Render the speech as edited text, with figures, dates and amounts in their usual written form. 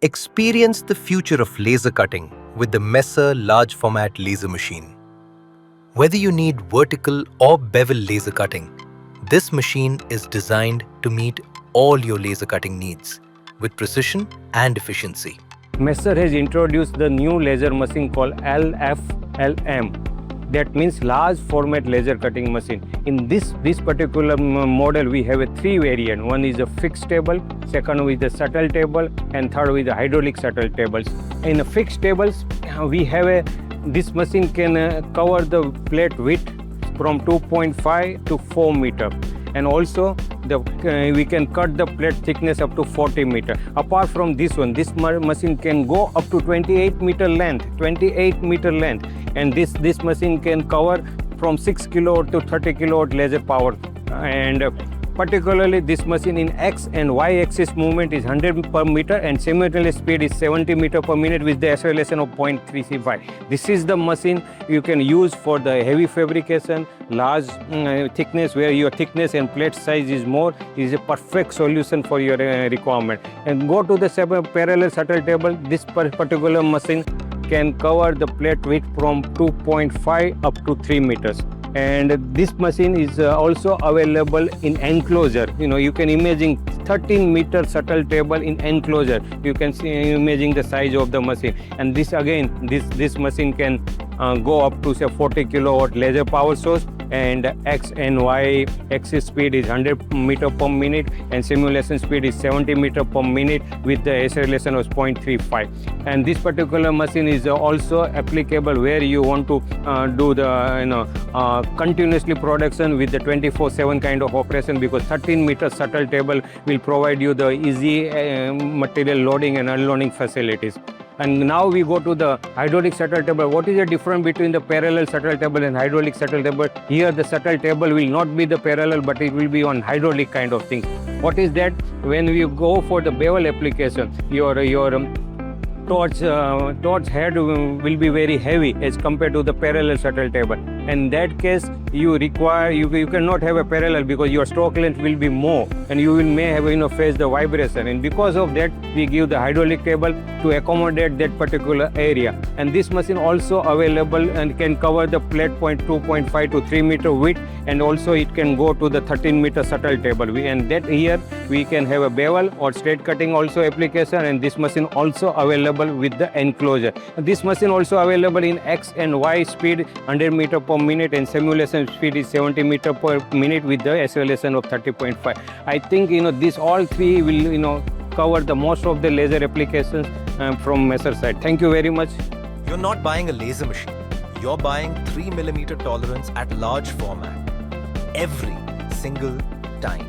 Experience the future of laser cutting with the Messer large format laser machine. Whether you need vertical or bevel laser cutting, this machine is designed to meet all your laser cutting needs with precision and efficiency. Messer has introduced the new laser machine called LFLM. That means large format laser cutting machine. In this particular model, we have a three variant. One is a fixed table, second with the shuttle table, and third with the hydraulic shuttle tables. In the fixed tables, we have this machine can cover the plate width from 2.5 to 4 meter. And also we can cut the plate thickness up to 40 meter. Apart from this one, this machine can go up to 28 meter length, and this machine can cover from 6 kilowatt to 30 kilowatt laser power. And particularly this machine in X and Y axis movement is 100 per meter and simultaneous speed is 70 meter per minute with the acceleration of 0.335. This is the machine you can use for the heavy fabrication, large thickness where your thickness and plate size is more, is a perfect solution for your requirement. And go to the parallel shuttle table. This particular machine can cover the plate width from 2.5 up to 3 meters. And this machine is also available in enclosure. You can imagine 13 meter shuttle table in enclosure. You can see imaging the size of the machine. And this again, this machine can go up to say 40 kilowatt laser power source, and X and Y axis speed is 100 meter per minute and simulation speed is 70 meter per minute with the acceleration of 0.35. And this particular machine is also applicable where you want to do the continuously production with the 24/7 kind of operation, because 13 meter shuttle table will provide you the easy material loading and unloading facilities. And now we go to the hydraulic shuttle table. What is the difference between the parallel shuttle table and hydraulic shuttle table? Here the shuttle table will not be the parallel, but it will be on hydraulic kind of thing. What is that? When you go for the bevel application, your torch head will be very heavy as compared to the parallel shuttle table. In that case, you cannot have a parallel because your stroke length will be more, and you may have face the vibration. And because of that, we give the hydraulic table to accommodate that particular area. And this machine also available and can cover the plate point 2.5 to 3 meter width, and also it can go to the 13 meter shuttle table. And that here we can have a bevel or straight cutting also application, and this machine also available with the enclosure. This machine also available in X and Y speed 100 meter per minute and simulation speed is 70 meter per minute with the acceleration of 30.5. I think these all three will cover the most of the laser applications from Messer side. Thank you very much. You're not buying a laser machine. You're buying 3mm tolerance at large format every single time.